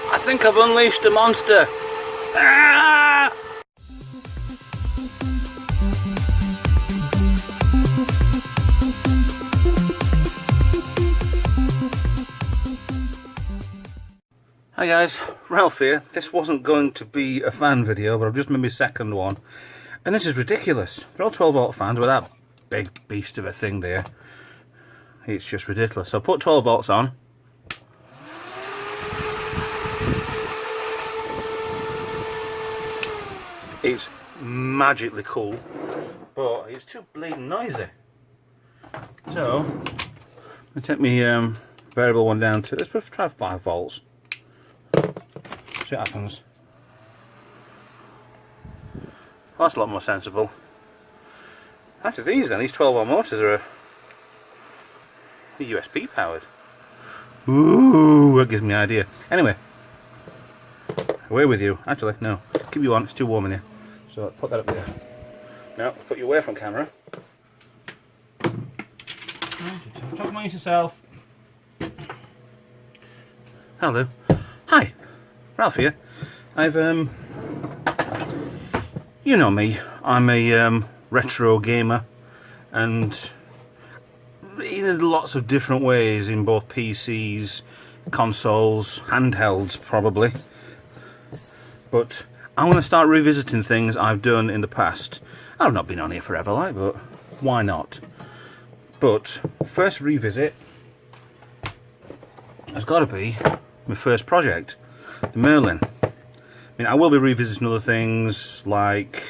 I think I've unleashed a monster. Ah! Hi guys, Ralph here. This wasn't going to be a fan video, but I've just made my second one. And this is ridiculous. They're all 12 volt fans with that big beast of a thing there. It's just ridiculous. So I put 12 volts on. It's magically cool, but it's too bleeding noisy. So, I'm going to take my variable one down to, let's try 5 volts. See what happens. Well, that's a lot more sensible. Actually, these 12 volt motors are USB powered. Ooh, that gives me an idea. Anyway, away with you. Actually, no, keep you on, it's too warm in here. So put that up there. Now, put you away from camera. Talk amongst yourself. Hello. Hi. Ralph here. You know me. I'm a retro gamer, and in lots of different ways, in both PCs, consoles, handhelds probably. But I'm going to start revisiting things I've done in the past. I've not been on here forever, like, but why not? But first revisit has got to be my first project, the Merlin. I mean, I will be revisiting other things like,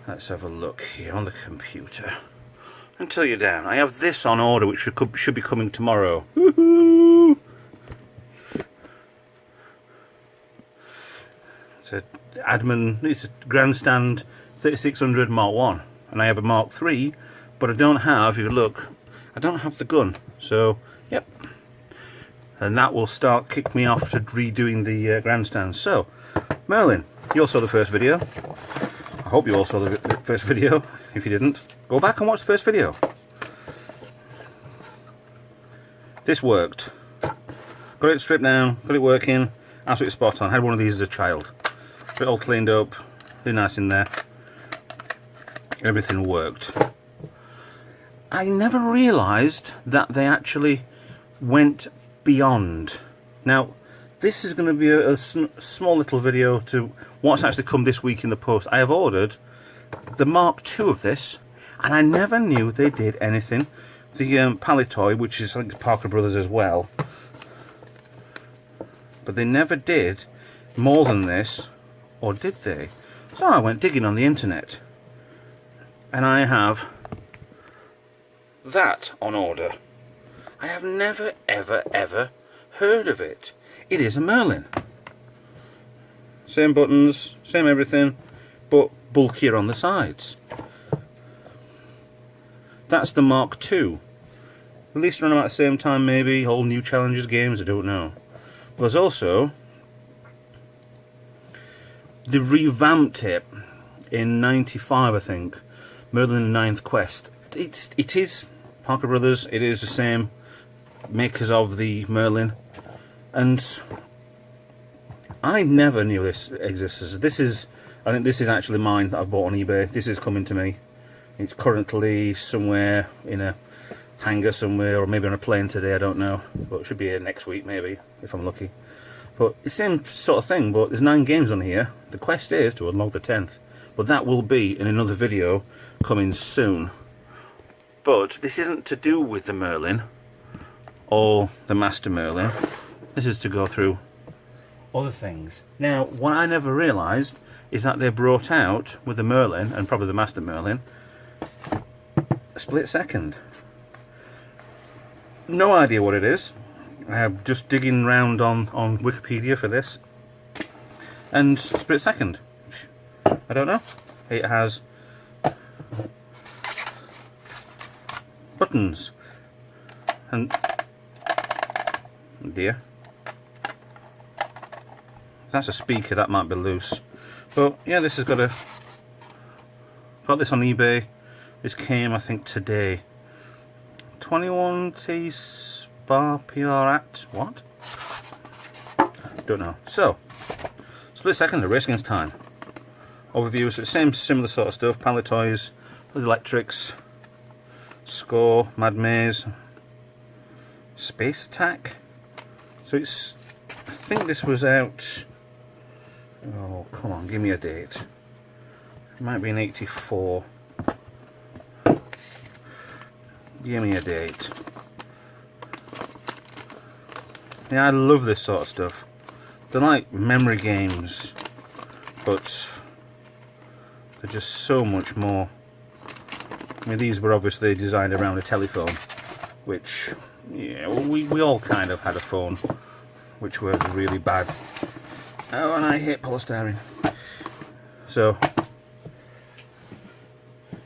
let's have a look here on the computer. Until you're down, I have this on order, which should be coming tomorrow. Woohoo! It's a it's a Grandstand 3600 Mark 1, and I have a Mark 3, but I don't have, if you look, I don't have the gun. So, yep. And that will kick me off to redoing the Grandstand. So, Merlin, you all saw the first video. I hope you all saw the first video. If you didn't, go back and watch the first video. This worked. Got it stripped down, got it working, absolutely spot on. Had one of these as a child. Got it all cleaned up, really nice in there. Everything worked. I never realised that they actually went beyond. Now, this is going to be a small little video to what's actually come this week in the post. I have ordered the Mark II of this, and I never knew they did anything. The Palitoy, which is, I think, Parker Brothers as well, but they never did more than this, or did they? So I went digging on the internet, and I have that on order. I have never ever heard of it. It is a Merlin. Same buttons, same everything, but bulkier on the sides. That's the Mark II. Released around about the same time, maybe. All new Challengers games, I don't know. There's also the revamped it in '95, I think. Merlin Ninth Quest. It is Parker Brothers. It is the same makers of the Merlin, and I never knew this existed. I think this is actually mine that I've bought on eBay. This is coming to me. It's currently somewhere in a hangar somewhere, or maybe on a plane today, I don't know. But it should be here next week, maybe, if I'm lucky. But it's the same sort of thing, but there's 9 games on here. The quest is to unlock the 10th. But that will be in another video coming soon. But this isn't to do with the Merlin or the Master Merlin. This is to go through other things. Now, what I never realised is that they brought out, with the Merlin, and probably the Master Merlin, a split second. No idea what it is. I'm just digging around on Wikipedia for this. And split second. I don't know. It has buttons. And oh dear. If that's a speaker, that might be loose. But yeah, this has got this on eBay. This came, I think, today. 21T Spar PR at what? Don't know. So, split second, the race against time. Overview, so same similar sort of stuff. Pallet toys, electrics, score, Mad Maze, Space Attack. So it's, I think this was out, oh come on, give me a date. It might be in 84. Give me a date. Yeah, I love this sort of stuff. They're like memory games, but they're just so much more. I mean, these were obviously designed around a telephone, which, yeah, well, we all kind of had a phone, which was really bad. Oh, and I hate polystyrene. So,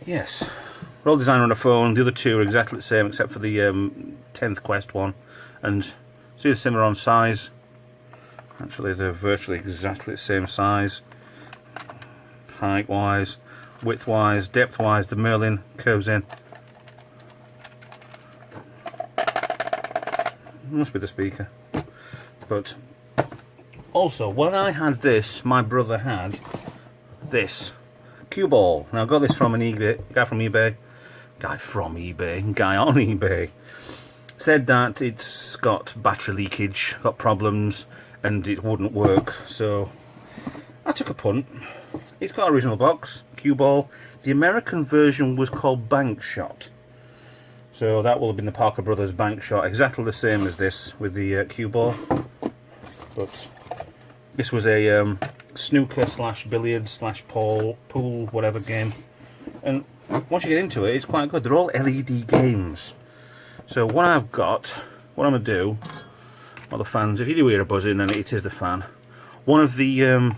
yes, we're all designed on a phone. The other two are exactly the same, except for the 10th Quest one, and see, they're similar on size. Actually, they're virtually exactly the same size, height-wise, width-wise, depth-wise. The Merlin curves in. Must be the speaker. But also, when I had this, my brother had this cue ball. Now I got this from guy on eBay. Said that it's got battery leakage, got problems, and it wouldn't work. So I took a punt. It's got an original box, cue ball. The American version was called Bank Shot. So that will have been the Parker Brothers Bank Shot, exactly the same as this with the cue ball. But this was a snooker slash billiards slash pool, whatever game. And once you get into it, it's quite good. They're all LED games. So what I've got, what I'm going to do, well, the fans, if you do hear a buzzing, then it is the fan. One of the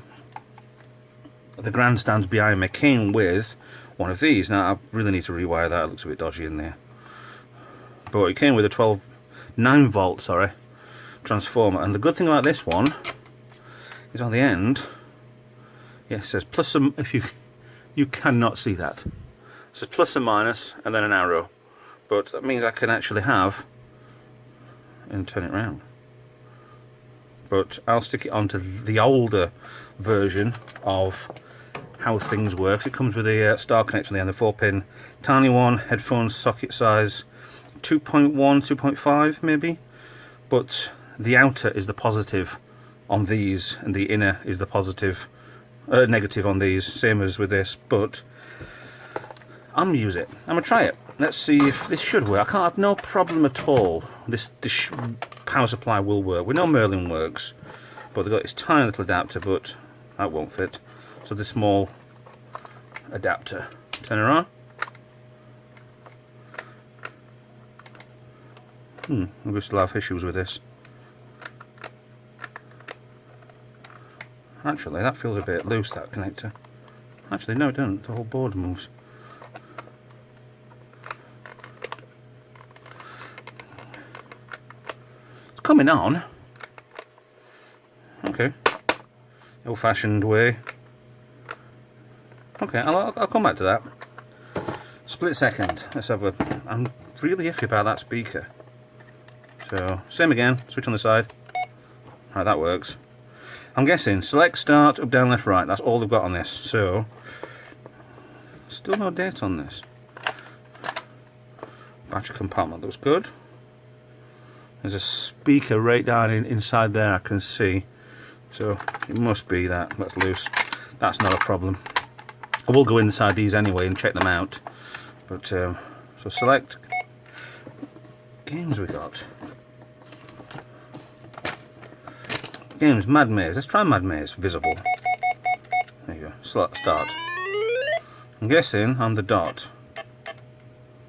grandstands behind me came with one of these. Now I really need to rewire that, it looks a bit dodgy in there. But it came with a 9 volt, transformer. And the good thing about this one is on the end, yeah, it says plus and, if you cannot see that. It says plus and minus and then an arrow. But that means I can actually have and turn it around. But I'll stick it onto the older version of how things work. It comes with a star connector on the end, a 4-pin tiny one, headphones socket size 2.1, 2.5 maybe. But the outer is the positive on these, and the inner is the positive, negative on these, same as with this. But I'm gonna use it. I'm gonna try it. Let's see if this should work. I can't have no problem at all. This power supply will work. We know Merlin works, but they've got this tiny little adapter, but that won't fit. So this small adapter. Turn it on. We still have issues with this. Actually, that feels a bit loose, that connector. Actually, no, it doesn't. The whole board moves. Coming on. Okay, old-fashioned way. Okay, I'll come back to that. Split second. Let's have a. I'm really iffy about that speaker. So same again. Switch on the side. Right, that works. I'm guessing select, start, up, down, left, right. That's all they've got on this. So still no date on this. Battery compartment looks good. There's a speaker right down inside there I can see. So it must be that. That's loose. That's not a problem. I will go inside these anyway and check them out. But so select. Games we got. Games, Mad Maze. Let's try Mad Maze. Visible. There you go. Start. I'm guessing I'm the dot.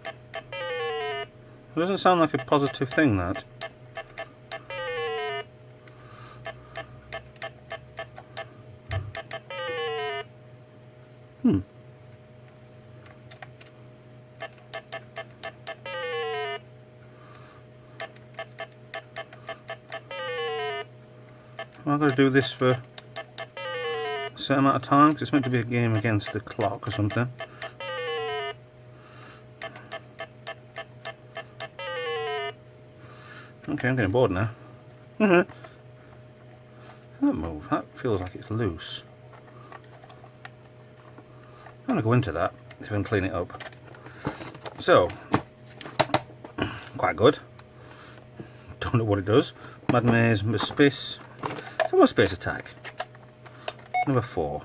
It doesn't sound like a positive thing, that. I've got to do this for a certain amount of time, because it's meant to be a game against the clock or something. Okay, I'm getting bored now. That move, that feels like it's loose. I'm going to go into that, see if I can clean it up. So, quite good. Don't know what it does. Mad Maze, Space. So what space attack? Number 4.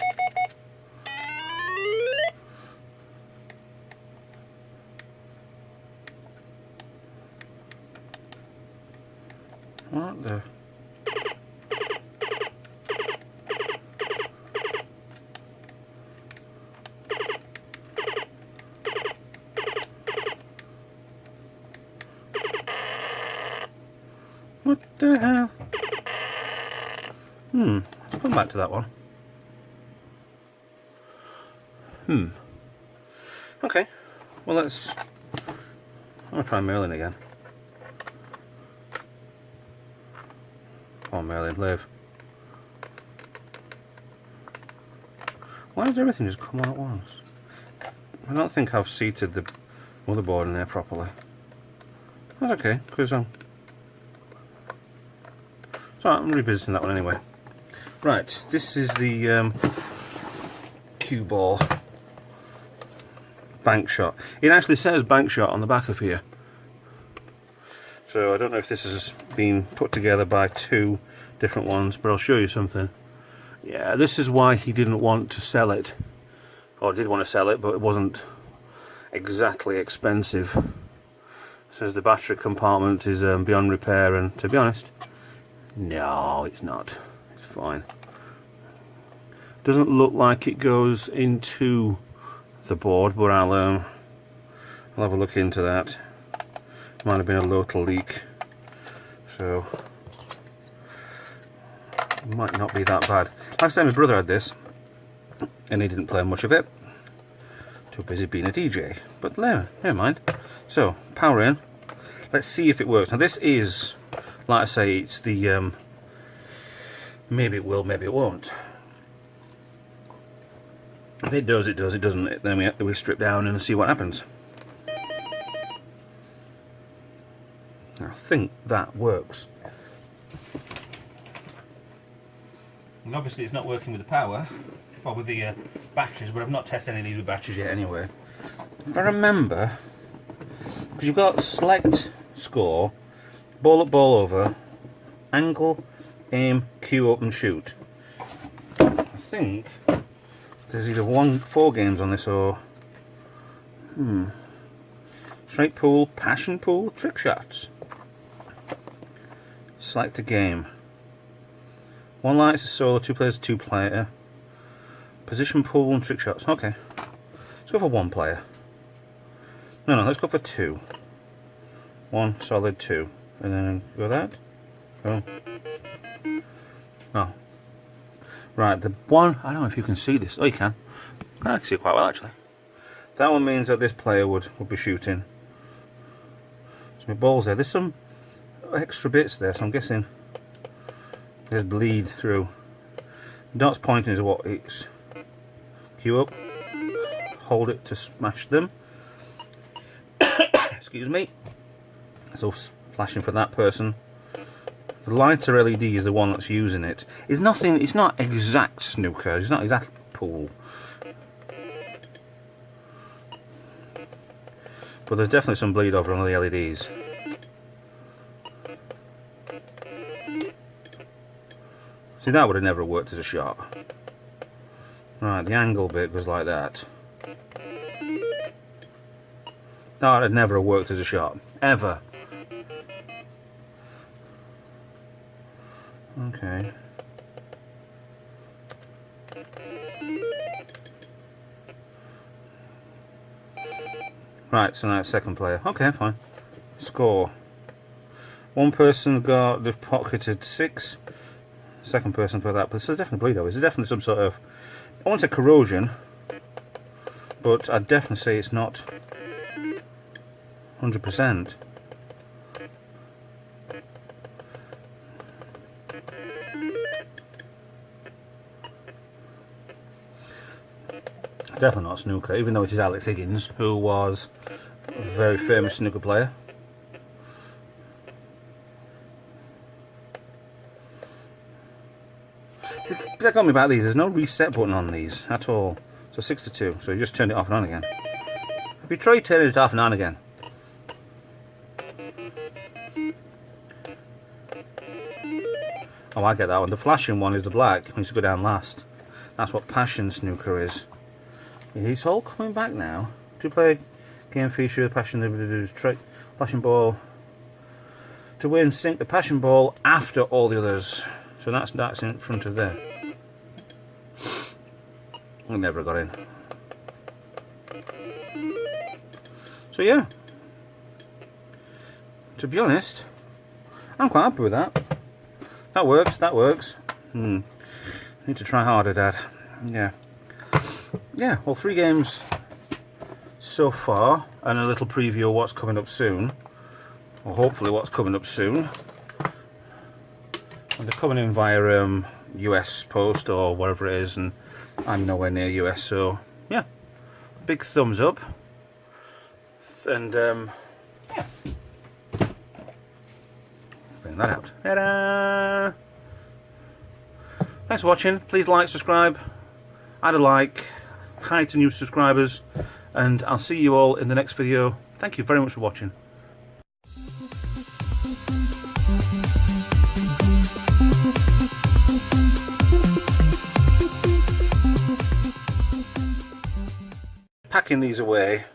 What the? What the hell? Let's come back to that one. Okay. Well, I'm gonna try Merlin again. Come on, Merlin, live. Why does everything just come on at once? I don't think I've seated the motherboard in there properly. That's okay, because I'm revisiting that one anyway. Right, this is the cue ball bank shot. It actually says bank shot on the back of here. So I don't know if this has been put together by 2 different ones, but I'll show you something. Yeah, this is why he didn't want to sell it. Or did want to sell it, but it wasn't exactly expensive. It says the battery compartment is beyond repair, and to be honest, no, it's not. It's fine. Doesn't look like it goes into the board, but I'll have a look into that. Might have been a local leak, so it might not be that bad. Last time my brother had this, and he didn't play much of it. Too busy being a DJ. But never mind. So power in. Let's see if it works. Now this is, like I say, it's the maybe it will, maybe it won't. If it does, it does. It doesn't, then we strip down and see what happens. I think that works. And obviously it's not working with the power, or with the batteries, but I've not tested any of these with batteries yet anyway. If I remember, because you've got select, score, ball up, ball over, angle, aim, cue up and shoot. I think there's either 4 games on this, or straight pool, passion pool, trick shots. Select a game. 1 light is a solo, 2 players, 2 player. Position pool and trick shots. Okay, let's go for 1 player. No, let's go for 2. 1 solid, 2, and then go that. Go. Oh, right. The one, I don't know if you can see this. Oh, you can. I can see it quite well actually. That one means that this player would be shooting. So my ball's there. There's some extra bits there, so I'm guessing there's bleed through. The dot's pointing to what it's. Cue up, hold it to smash them. Excuse me. So flashing for that person. The lighter LED is the one that's using it. It's nothing. It's not exact snooker. It's not exact pool. But there's definitely some bleed over on the LEDs. See, that would have never worked as a shot. Right, the angle bit goes like that. That would have never worked as a shot. Ever. Okay. Right, so now it's second player. Okay, fine. Score. 1 person got, they've pocketed 6. Second person put that, but there's definitely bleed over. There's definitely some sort of, I won't say corrosion, but I'd definitely say it's not 100%. Definitely not snooker, even though it is Alex Higgins, who was a very famous snooker player. that got me about these. There's no reset button on these at all. So 6 to 2. So you just turn it off and on again. If you try turning it off and on again. Oh, I get that one. The flashing one is the black. It needs to go down last. That's what Passion Snooker is. It's all coming back now. To play game feature, Passion trick, Passion Ball. To win, sink the Passion Ball after all the others. So that's in front of there. I never got in. So yeah. To be honest, I'm quite happy with that. That works, that works. Need to try harder, Dad. Yeah. Yeah, well, 3 games so far, and a little preview of what's coming up soon. Or hopefully what's coming up soon. And they're coming in via US post or whatever it is, and I'm nowhere near US, so yeah. Big thumbs up. And yeah. Bring that out. Ta-da! Thanks for watching. Please like, subscribe, add a like, hi to new subscribers, and I'll see you all in the next video. Thank you very much for watching. Packing these away,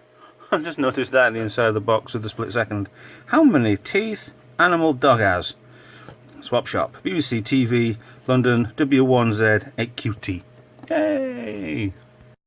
I've just noticed that in the inside of the box of the split second. How many teeth Animal Dog has? Swap shop, BBC TV, London, W1Z 8QT. Yay!